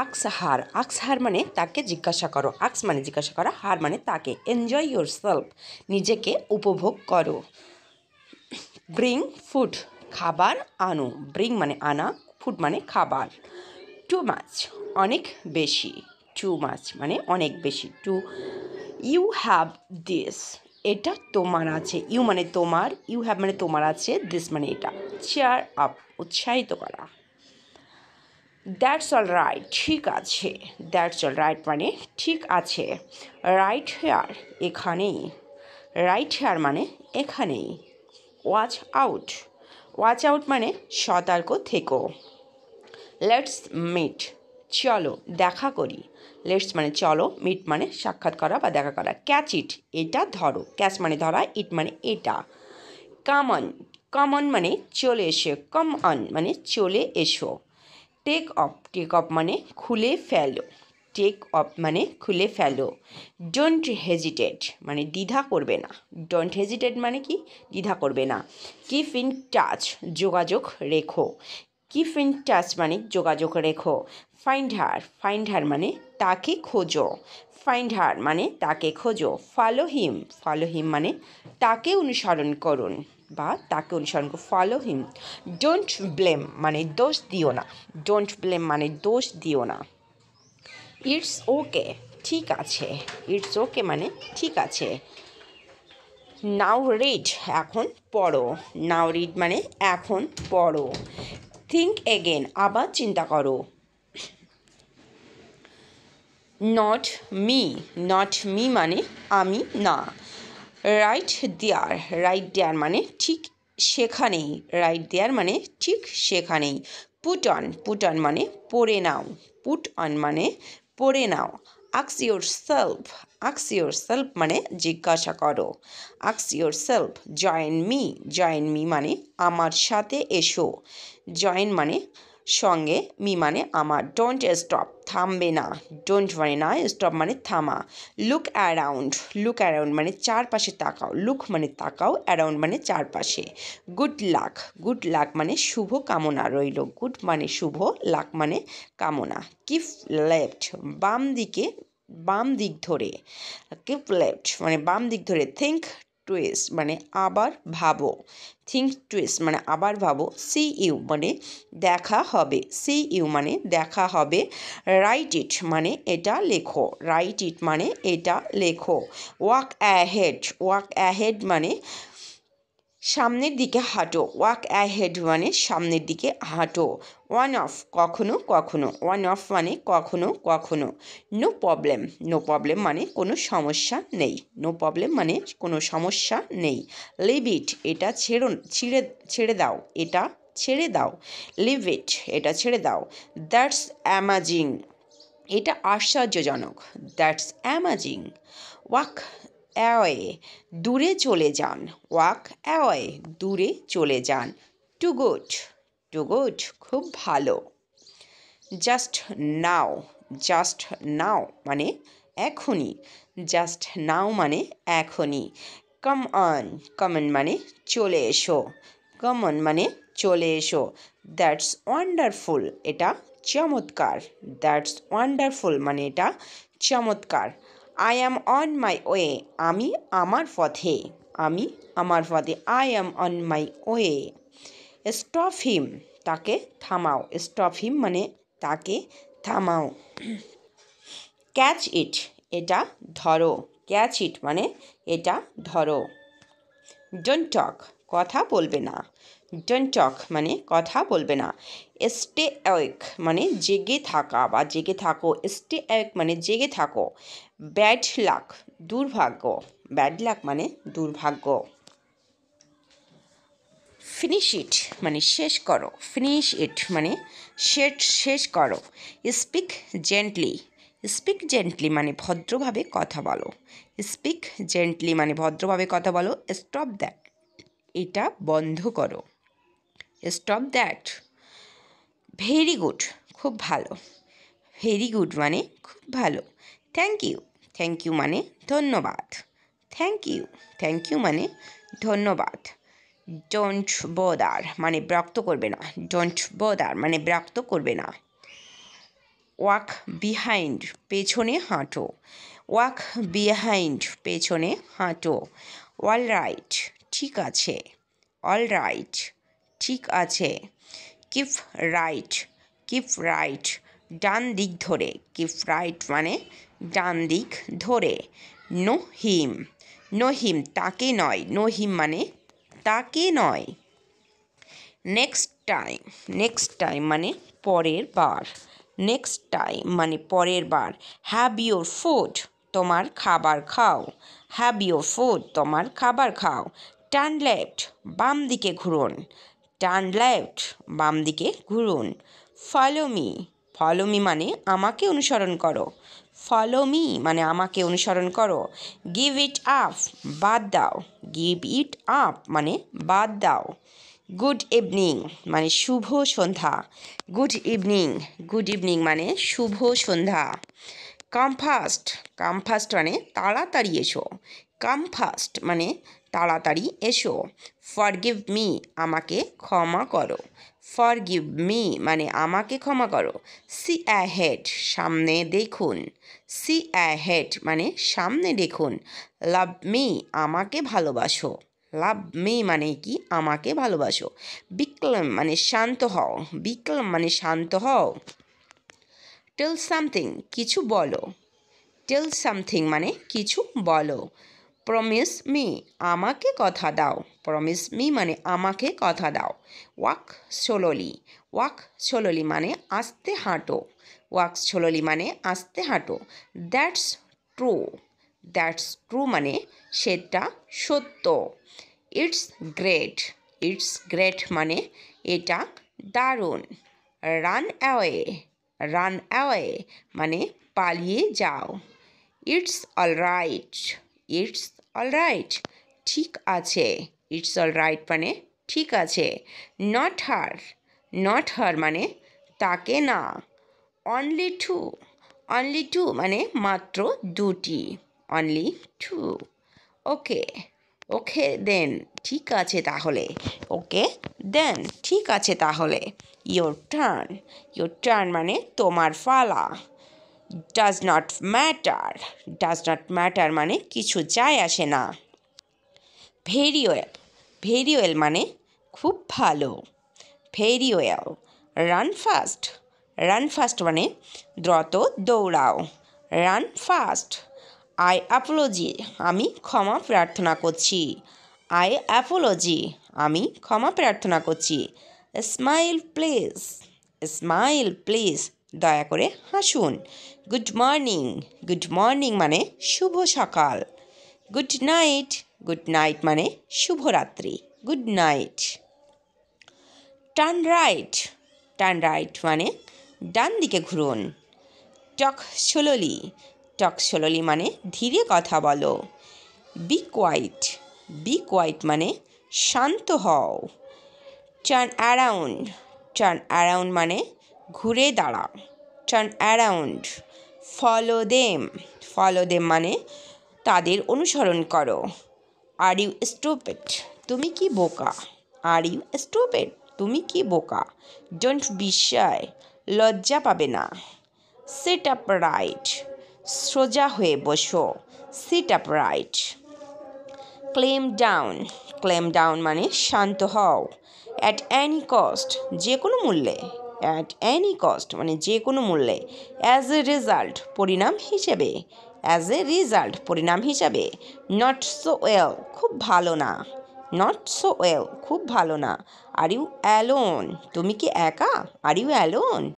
আক্স হার মানে তাকে জিজ্ঞাসা করো। আক্স মানে জিজ্ঞাসা করা, হার মানে তাকে। এনজয় ইয়োর সেলফ, নিজেকে উপভোগ করো। ব্রিং ফুড, খাবার আনো। ব্রিং মানে আনা, ফুড মানে খাবার। টু মাচ, অনেক বেশি। টু মাচ মানে অনেক বেশি। টু ইউ হ্যাভ দিস, এটা তোমার আছে। ইউ মানে তোমার, ইউ হ্যাভ মানে তোমার আছে, দিস মানে এটা। চেয়ার আপ, উৎসাহিত করা। দ্যাটস অল রাইট, ঠিক আছে। দ্যাটস অল রাইট মানে ঠিক আছে। রাইট হেয়ার, এখানেই। রাইট হেয়ার মানে এখানেই। ওয়াচ আউট, ওয়াচ আউট মানে সতর্ক থেকো। লেটস মিট, চলো দেখা করি। লেটস মানে চলো, মিট মানে সাক্ষাৎ করা বা দেখা করা। ক্যাচ ইট, এটা ধরো। ক্যাচ মানে ধরা, ইট মানে এটা। কাম অন, কাম অন মানে চলে এসো। কাম অন মানে চলে এসো। টেক অফ, টেক অফ মানে খুলে ফেলো। টেক অফ মানে খুলে ফেলো। ডোন্ট হেজিটেট মানে দ্বিধা করবে না। ডোন্ট হেজিটেট মানে কি, দ্বিধা করবে না। কিপ ইন টাচ, যোগাযোগ রেখো। কিপ ইন টাচ মানে যোগাযোগ রেখো। ফাইন্ড হার, ফাইন্ড হার মানে তাকে খোঁজো। ফাইন্ড হার মানে তাকে খোঁজো। ফলো হিম, ফলো হিম মানে তাকে অনুসরণ করুন বা তাকে অনুসরণ করুন। Follow him. ডোন্ট ব্লেম মানে দোষ দিও না। ডোন্ট ব্লেম মানে দোষ দিও না। ইটস ওকে, ঠিক আছে। ইটস ওকে মানে ঠিক আছে। নাও রিড, এখন পড়ো। নাও রিড মানে এখন পড়ো। থিঙ্ক এগেন, আবার চিন্তা করো। নট মি, নট মি মানে আমি না। রাইট দেয়ার, রাইট দেয়ার মানে ঠিক সেখানেই। রাইট দেয়ার মানে ঠিক সেখানেই। পুট অন, পুট অন মানে পরে নাও। পুট অন মানে পরে নাও। আক্স ইয়োর সেলফ, আক্স ইয়োর সেলফ মানে জিজ্ঞাসা করো। আক্স yourself. Join me, join me মানে আমার সাথে এসো। জয়েন মানে সঙ্গে, মি মানে আমার। ডোন্ট স্টপ, থামবে না। ডোন্ট মানে না, স্টপ মানে থামা। লুক অ্যারাউন্ড, লুক অ্যারাউন্ড মানে চারপাশে তাকাও। লুক মানে তাকাও, অ্যারাউন্ড মানে চারপাশে। গুড লাক, গুড লাক মানে শুভ কামনা রইল। গুড মানে শুভ, লাক মানে কামনা। কিপ লেফট, বাম দিকে, বাম দিক ধরে। কিপ লেফট মানে বাম দিক ধরে। থিঙ্ক টুইস্ট মানে আবার ভাবো। থিঙ্ক টুইস্ট মানে আবার ভাবো। সি ইউ মানে দেখা হবে। সি ইউ মানে দেখা হবে। রাইট ইট মানে এটা লেখো। রাইট ইট মানে এটা লেখো। ওয়াক অ্যাহেড, ওয়াক অ্যাহেড মানে সামনের দিকে হাঁটো। ওয়াক অ্যাহেড মানে সামনের দিকে হাঁটো। ওয়ান অফ, কখনো কখনো। ওয়ান অফ মানে কখনো কখনো। নো প্রবলেম, নো প্রবলেম মানে কোনো সমস্যা নেই। নো প্রবলেম মানে কোনো সমস্যা নেই। লিভ ইট, এটা ছেড়ে দাও। এটা ছেড়ে দাও। লিভ ইট, এটা ছেড়ে দাও। দ্যাটস অ্যামাজিং, এটা আশ্চর্যজনক। That's amazing. ওয়াক অ্যাওয়ে, দূরে চলে যান। ওয়াক অ্যাওয়ে, দূরে চলে যান। টু গুড, টু গুড খুব ভালো। জাস্ট নাও, জাস্ট নাও মানে এখনই। জাস্ট নাও মানে এখনই। কাম অন, কাম অন মানে চলে এসো। কাম অন মানে চলে এসো। দ্যাটস ওয়ান্ডারফুল, এটা চমৎকার। দ্যাটস ওয়ান্ডারফুল মানে এটা চমৎকার। I am on my way, আমি আমার পথে। আমি আমার পথে। I am on my way. Stop him, তাকে থামাও। স্টপ হিম মানে তাকে থামাও। ক্যাচ ইট, এটা ধরো। ক্যাচ ইট মানে এটা ধরো। ডোন্ট টক, কথা বলবে না। ডোন্ট টক মানে কথা বলবে না। স্টে অ্যাওয়েক মানে জেগে থাকা বা জেগে থাকো। স্টে অ্যাওয়েক মানে জেগে থাকো। ব্যাড লাক, দুর্ভাগ্য। ব্যাড লাক মানে দুর্ভাগ্য। ফিনিশ ইট মানে শেষ করো। ফিনিশ ইট মানে শেষ করো। স্পিক জেন্টলি, স্পিক জেন্টলি মানে ভদ্রভাবে কথা বলো। স্পিক জেন্টলি মানে ভদ্রভাবে কথা বলো। স্টপ দ্যাট, এটা বন্ধ করো। Stop that. ভেরি গুড, খুব ভালো। ভেরি গুড মানে খুব ভালো। থ্যাংক ইউ, থ্যাংক ইউ মানে ধন্যবাদ। থ্যাংক ইউ, থ্যাংক ইউ মানে ধন্যবাদ। ডোন্ট বোদার মানে বিরক্ত করবে না। ডোন্ট বোদার মানে বিরক্ত করবে না। ওয়াক বিহাইন্ড পেছনে হাঁটো, ওয়াক বিহাইন্ড পেছনে হাঁটো। অল রাইট ঠিক আছে, অল রাইট ঠিক আছে। কিপ রাইট, কিপ রাইট ডান দিক ধরে, কিপ রাইট মানে ডান দিক ধরে। নো হিম, নো হিম তাকে নয়, নো হিম মানে তাকে নয়। নেক্সট টাইম, নেক্সট টাইম মানে পরের বার, নেক্সট টাইম মানে পরের বার। হ্যাভ ইউর ফুড তোমার খাবার খাও, হ্যাভ ইউর ফুড তোমার খাবার খাও। টার্ন লেফট বাম দিকে ঘুরুন, টার্ন লেফট বাম দিকে ঘুরুন। ফলো মি, ফলো মি মানে আমাকে অনুসরণ করো, ফলো মি মানে আমাকে অনুসরণ করো। গিভ ইট আপ বাদ দাও, গিভ ইট আপ মানে বাদ দাও। গুড ইভিনিং মানে শুভ সন্ধ্যা, গুড ইভিনিং, গুড ইভিনিং মানে শুভ সন্ধ্যা। কাম ফাস্ট, কাম ফাস্ট মানে তাড়াতাড়ি এসো, কাম ফাস্ট মানে তাড়াতাড়ি এসো। ফরগিভ মি আমাকে ক্ষমা করো, ফরগিভ মি মানে আমাকে ক্ষমা করো। সি অ্যাহেড সামনে দেখুন, সি অ্যাহেড মানে সামনে দেখুন। লাভ মি আমাকে ভালোবাসো, লাভ মি মানে কি আমাকে ভালোবাসো। বিক্লম মানে শান্ত হও, বিক্লম মানে শান্ত হও। টেল সামথিং কিছু বলো, টেল সামথিং মানে কিছু বলো। প্রমিস মি আমাকে কথা দাও, প্রমিস মি মানে আমাকে কথা দাও। ওয়াক স্লোলি, ওয়াক স্লোলি মানে আস্তে হাঁটো, ওয়াক স্লোলি মানে আস্তে হাঁটো। দ্যাটস ট্রু, দ্যাটস ট্রু মানে সেটা সত্য। ইটস গ্রেট, ইটস গ্রেট মানে এটা দারুণ। রান অ্যাওয়ে, রান অ্যাওয়ে মানে পালিয়ে যাও। It's all right, it's all right ঠিক আছে, ইটস অল রাইট মানে ঠিক আছে। নট হার, নট হার মানে তাকে না। অনলি টু, অনলি টু মানে মাত্র দুটি, অনলি টু। ওকে, ওকে দেন ঠিক আছে তাহলে, ওকে দেন ঠিক আছে তাহলে। ইয়োর টার্ন, ইয়োর টার্ন মানে তোমার পালা। Does not matter, does not matter মানে কিছু যায় আসে না। ভেরি ওয়েল, ভেরি ওয়েল মানে খুব ভালো, very well. Run fast, run fast মানে দ্রুত দৌড়াও, রান ফাস্ট। আই অ্যাপোলজি আমি ক্ষমা প্রার্থনা করছি, আই অ্যাপোলজি আমি ক্ষমা প্রার্থনা করছি। স্মাইল প্লিজ, স্মাইল প্লিজ দয়া করে হাসুন। গুড মর্নিং, গুড মর্নিং মানে শুভ সকাল। গুড নাইট, গুড নাইট মানে শুভরাত্রি, good night. Turn right, turn right মানে ডান দিকে ঘুরুন। টক স্লোলি, টক স্লোলি মানে ধীরে কথা বলো। বি কোয়াইট, বি কোয়াইট মানে শান্ত হও। টার্ন অ্যারাউন্ড, টার্ন অ্যারাউন্ড মানে ঘুরে দাঁড়াও, turn around. Follow them, follow them মানে তাদের অনুসরণ করো। আর ইউ স্টুপিড তুমি কি বোকা, আর ইউ স্টুপিড তুমি কি বোকা। ডোন্ট বি শাই লজ্জা পাবে না। সিট আপ রাইট সোজা হয়ে বসো, sit up right. Claim down, claim down মানে শান্ত হও। অ্যাট এনি কস্ট যে কোনো মূল্যে, অ্যাট এনি কস্ট মানে যে কোনো মূল্যে। অ্যাজ এ রেজাল্ট পরিণাম হিসেবে, অ্যাজ এ রেজাল্ট পরিণাম হিসাবে। নট সো ওয়েল খুব ভালো না, নট সো ওয়েল খুব ভালো না। আর ইউ অ্যালোন তুমি কি একা, আর ইউ অ্যালোন